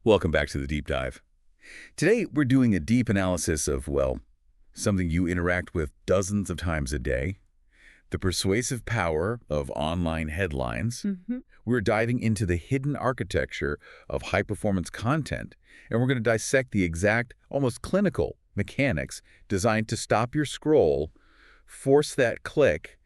Welcome back to the Deep Dive. Today, we're doing a deep analysis of, well, something you interact with dozens of times a day, the persuasive power of online headlines. We're diving into the hidden architecture of high-performance content, and we're going to dissect the exact, almost clinical mechanics designed to stop your scroll, force that click,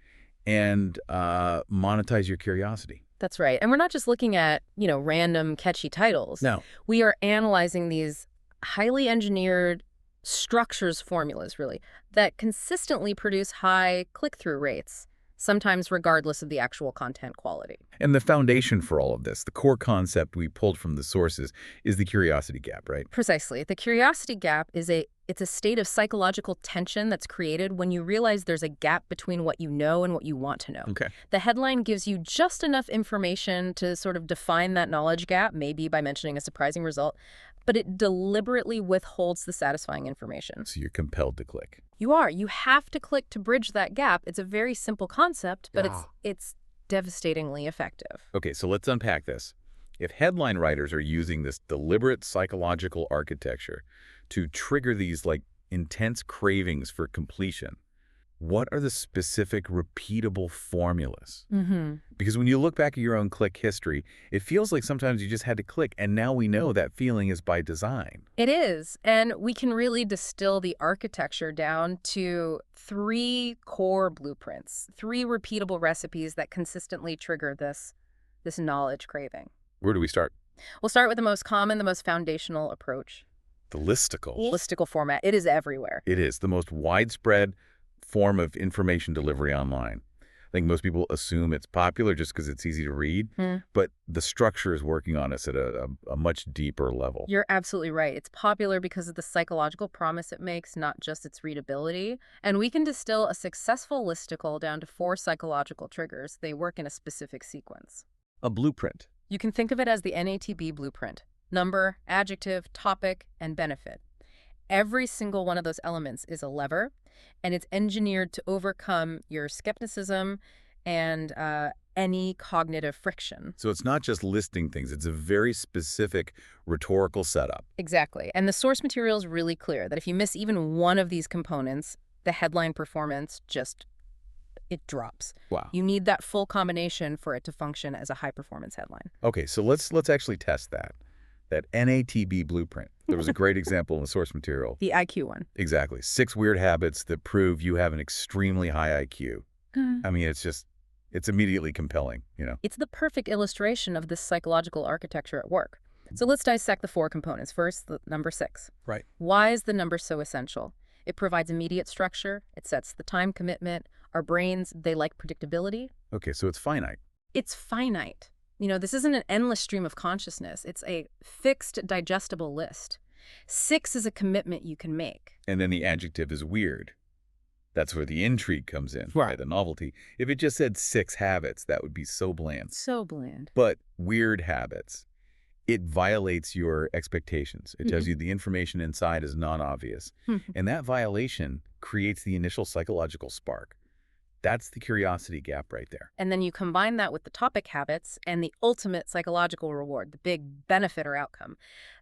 and monetize your curiosity. That's right. And we're not just looking at, random catchy titles. No. We are analyzing these highly engineered structures, formulas, really, that consistently produce high click-through rates, sometimes regardless of the actual content quality. And the foundation for all of this, the core concept we pulled from the sources, is the curiosity gap, right? Precisely. The curiosity gap is it's a state of psychological tension that's created when you realize there's a gap between what you know and what you want to know. Okay. The headline gives you just enough information to sort of define that knowledge gap, maybe by mentioning a surprising result, but it deliberately withholds the satisfying information. So you're compelled to click. You are. You have to click to bridge that gap. It's a very simple concept, but it's devastatingly effective. Okay, so let's unpack this. If headline writers are using this deliberate psychological architecture to trigger these intense cravings for completion, what are the specific repeatable formulas? Because when you look back at your own click history, it feels like sometimes you just had to click, and now we know that feeling is by design. It is, and we can really distill the architecture down to 3 core blueprints, 3 repeatable recipes that consistently trigger this knowledge craving. Where do we start? We'll start with the most common, the most foundational approach. The listicle. Listicle format. It is everywhere. It is the most widespread form of information delivery online. I think most people assume it's popular just because it's easy to read, but the structure is working on us at a much deeper level. You're absolutely right. It's popular because of the psychological promise it makes, not just its readability. And we can distill a successful listicle down to 4 psychological triggers. They work in a specific sequence. A blueprint. You can think of it as the NATB blueprint: number, adjective, topic, and benefit. Every single one of those elements is a lever, and it's engineered to overcome your skepticism and any cognitive friction. So it's not just listing things. It's a very specific rhetorical setup. Exactly. And the source material is really clear that if you miss even one of these components, the headline performance it drops. Wow. You need that full combination for it to function as a high-performance headline. Okay, so let's actually test that NATB blueprint. There was a great example in the source material. The IQ one. Exactly. 6 weird habits that prove you have an extremely high IQ. I mean, it's immediately compelling, It's the perfect illustration of this psychological architecture at work. So let's dissect the 4 components. First, the number 6. Right. Why is the number so essential? It provides immediate structure. It sets the time commitment. Our brains, they like predictability. Okay, so it's finite. It's finite. This isn't an endless stream of consciousness. It's a fixed, digestible list. 6 is a commitment you can make. And then the adjective is weird. That's where the intrigue comes in, right? The novelty. If it just said 6 habits, that would be so bland. So bland. But weird habits, it violates your expectations. It tells you the information inside is non-obvious. And that violation creates the initial psychological spark. That's the curiosity gap right there. And then you combine that with the topic habits and the ultimate psychological reward, the big benefit or outcome.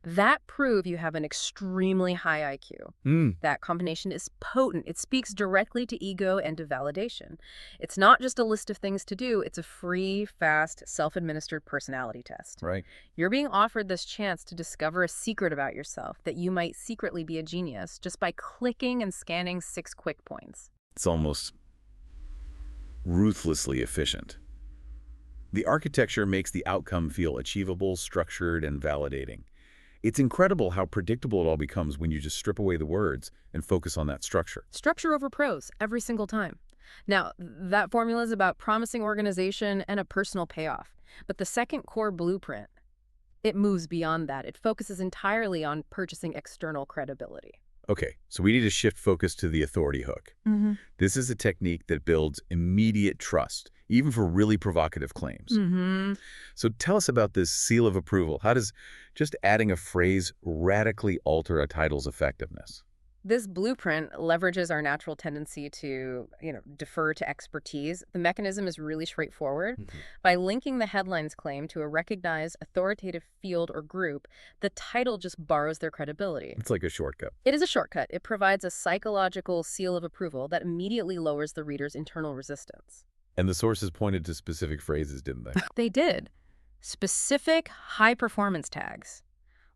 That prove you have an extremely high IQ. That combination is potent. It speaks directly to ego and to validation. It's not just a list of things to do. It's a free, fast, self-administered personality test. Right. You're being offered this chance to discover a secret about yourself, that you might secretly be a genius, just by clicking and scanning 6 quick points. It's almost ruthlessly efficient. The architecture makes the outcome feel achievable, structured, and validating. It's incredible how predictable it all becomes when you just strip away the words and focus on that structure. Structure over prose, every single time. Now, that formula is about promising organization and a personal payoff. But the second core blueprint, it moves beyond that. It focuses entirely on purchasing external credibility. Okay, so we need to shift focus to the authority hook. This is a technique that builds immediate trust, even for really provocative claims. So tell us about this seal of approval. How does just adding a phrase radically alter a title's effectiveness? This blueprint leverages our natural tendency to, defer to expertise. The mechanism is really straightforward. By linking the headline's claim to a recognized authoritative field or group, the title just borrows their credibility. It's like a shortcut. It is a shortcut. It provides a psychological seal of approval that immediately lowers the reader's internal resistance. And the sources pointed to specific phrases, didn't they? They did. Specific high-performance tags.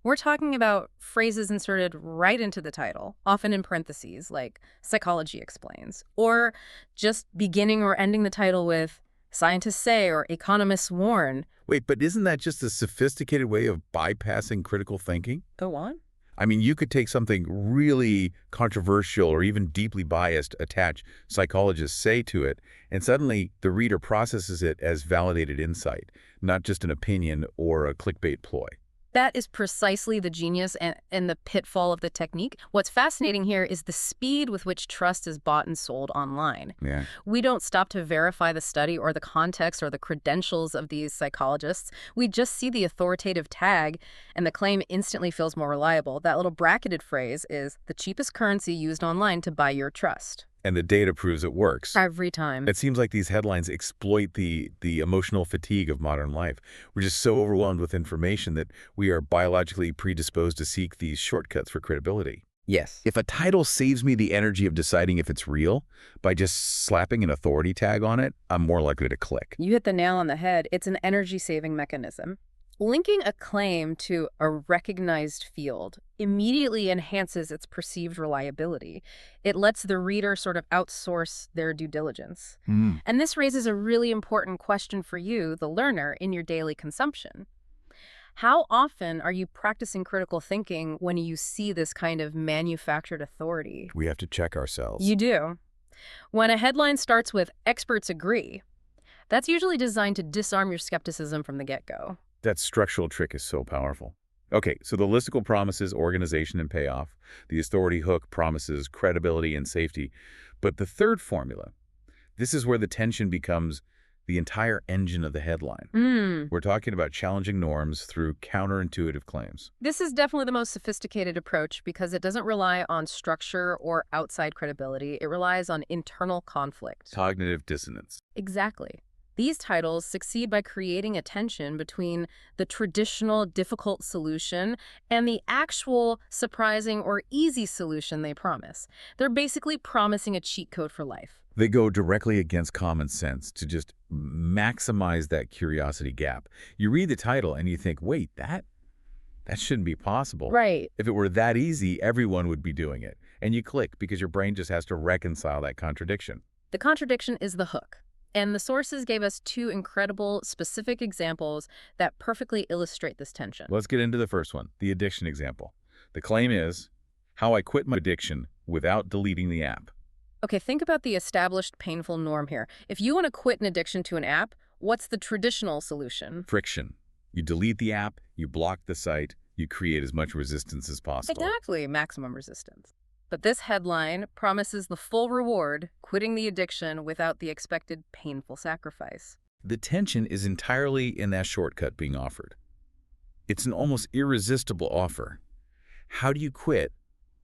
We're talking about phrases inserted right into the title, often in parentheses, like psychology explains, or just beginning or ending the title with scientists say or economists warn. Wait, but isn't that just a sophisticated way of bypassing critical thinking? Go on. I mean, you could take something really controversial or even deeply biased, attach psychologists say to it, and suddenly the reader processes it as validated insight, not just an opinion or a clickbait ploy. That is precisely the genius and the pitfall of the technique. What's fascinating here is the speed with which trust is bought and sold online. Yeah. We don't stop to verify the study or the context or the credentials of these psychologists. We just see the authoritative tag, and the claim instantly feels more reliable. That little bracketed phrase is the cheapest currency used online to buy your trust. And the data proves it works. Every time. It seems like these headlines exploit the emotional fatigue of modern life. We're just so overwhelmed with information that we are biologically predisposed to seek these shortcuts for credibility. Yes. If a title saves me the energy of deciding if it's real by just slapping an authority tag on it, I'm more likely to click. You hit the nail on the head. It's an energy-saving mechanism. Linking a claim to a recognized field immediately enhances its perceived reliability. It lets the reader sort of outsource their due diligence. And this raises a really important question for you, the learner, in your daily consumption. How often are you practicing critical thinking when you see this kind of manufactured authority? We have to check ourselves. You do. When a headline starts with "experts agree," that's usually designed to disarm your skepticism from the get-go. That structural trick is so powerful. Okay, so the listicle promises organization and payoff. The authority hook promises credibility and safety. But the third formula, this is where the tension becomes the entire engine of the headline. We're talking about challenging norms through counterintuitive claims. This is definitely the most sophisticated approach because it doesn't rely on structure or outside credibility. It relies on internal conflict. Cognitive dissonance. Exactly. These titles succeed by creating a tension between the traditional difficult solution and the actual surprising or easy solution they promise. They're basically promising a cheat code for life. They go directly against common sense to just maximize that curiosity gap. You read the title and you think, wait, that shouldn't be possible. Right. If it were that easy, everyone would be doing it. And you click because your brain just has to reconcile that contradiction. The contradiction is the hook. And the sources gave us two incredible, specific examples that perfectly illustrate this tension. Let's get into the first one, the addiction example. The claim is, how I quit my addiction without deleting the app. Okay, think about the established painful norm here. If you want to quit an addiction to an app, what's the traditional solution? Friction. You delete the app, you block the site, you create as much resistance as possible. Exactly, maximum resistance. But this headline promises the full reward, quitting the addiction without the expected painful sacrifice. The tension is entirely in that shortcut being offered. It's an almost irresistible offer. How do you quit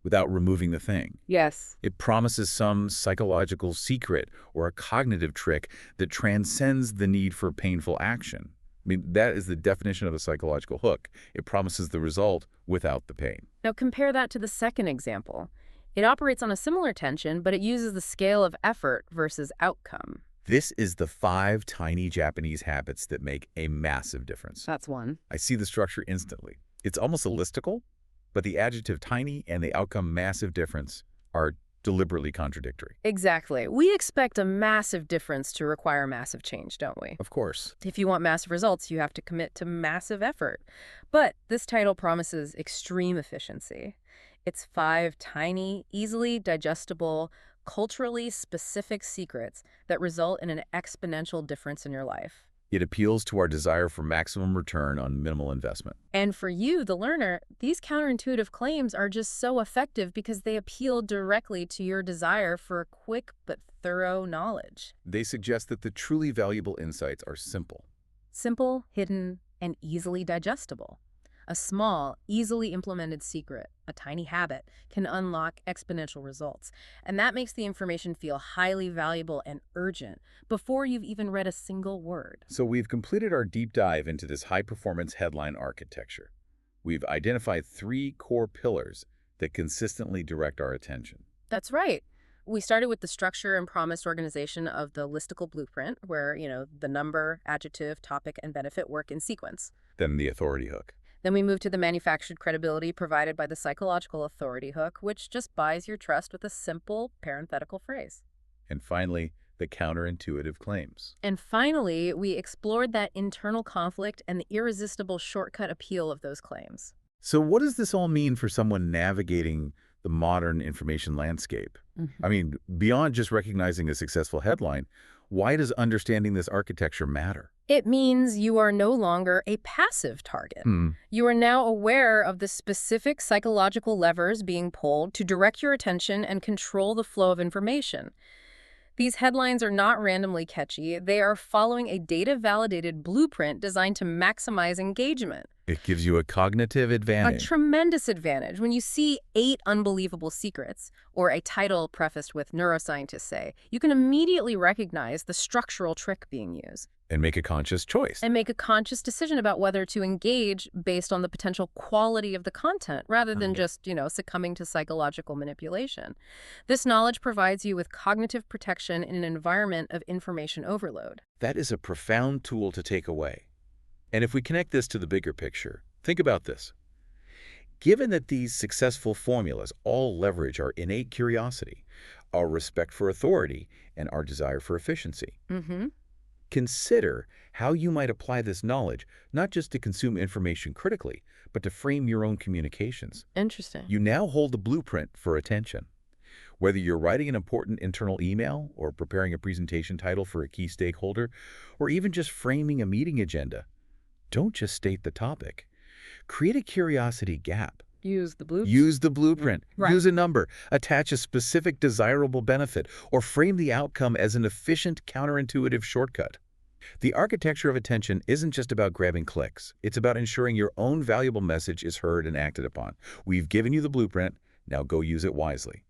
without removing the thing? Yes. It promises some psychological secret or a cognitive trick that transcends the need for painful action. I mean, that is the definition of a psychological hook. It promises the result without the pain. Now compare that to the second example. It operates on a similar tension, but it uses the scale of effort versus outcome. This is the 5 tiny Japanese habits that make a massive difference. That's one. I see the structure instantly. It's almost a listicle, but the adjective tiny and the outcome massive difference are deliberately contradictory. Exactly. We expect a massive difference to require massive change, don't we? Of course. If you want massive results, you have to commit to massive effort. But this title promises extreme efficiency. It's 5 tiny, easily digestible, culturally specific secrets that result in an exponential difference in your life. It appeals to our desire for maximum return on minimal investment. And for you, the learner, these counterintuitive claims are just so effective because they appeal directly to your desire for quick but thorough knowledge. They suggest that the truly valuable insights are simple. Simple, hidden, and easily digestible. A small, easily implemented secret, a tiny habit, can unlock exponential results. And that makes the information feel highly valuable and urgent before you've even read a single word. So we've completed our deep dive into this high-performance headline architecture. We've identified 3 core pillars that consistently direct our attention. That's right. We started with the structure and promised organization of the listicle blueprint, where, the number, adjective, topic, and benefit work in sequence. Then the authority hook. Then we moved to the manufactured credibility provided by the psychological authority hook, which just buys your trust with a simple parenthetical phrase. And finally, the counterintuitive claims. And finally, we explored that internal conflict and the irresistible shortcut appeal of those claims. So what does this all mean for someone navigating the modern information landscape? I mean, beyond just recognizing a successful headline, why does understanding this architecture matter? It means you are no longer a passive target. You are now aware of the specific psychological levers being pulled to direct your attention and control the flow of information. These headlines are not randomly catchy. They are following a data-validated blueprint designed to maximize engagement. It gives you a cognitive advantage. A tremendous advantage. When you see 8 unbelievable secrets, or a title prefaced with neuroscientists say, you can immediately recognize the structural trick being used. And make a conscious choice. And make a conscious decision about whether to engage based on the potential quality of the content, rather than just, succumbing to psychological manipulation. This knowledge provides you with cognitive protection in an environment of information overload. That is a profound tool to take away. And if we connect this to the bigger picture, think about this. Given that these successful formulas all leverage our innate curiosity, our respect for authority, and our desire for efficiency, consider how you might apply this knowledge, not just to consume information critically, but to frame your own communications. Interesting. You now hold the blueprint for attention. Whether you're writing an important internal email, or preparing a presentation title for a key stakeholder, or even just framing a meeting agenda, don't just state the topic. Create a curiosity gap. Use the blueprint. Use the blueprint. Right. Use a number. Attach a specific desirable benefit, or frame the outcome as an efficient, counterintuitive shortcut. The architecture of attention isn't just about grabbing clicks. It's about ensuring your own valuable message is heard and acted upon. We've given you the blueprint. Now go use it wisely.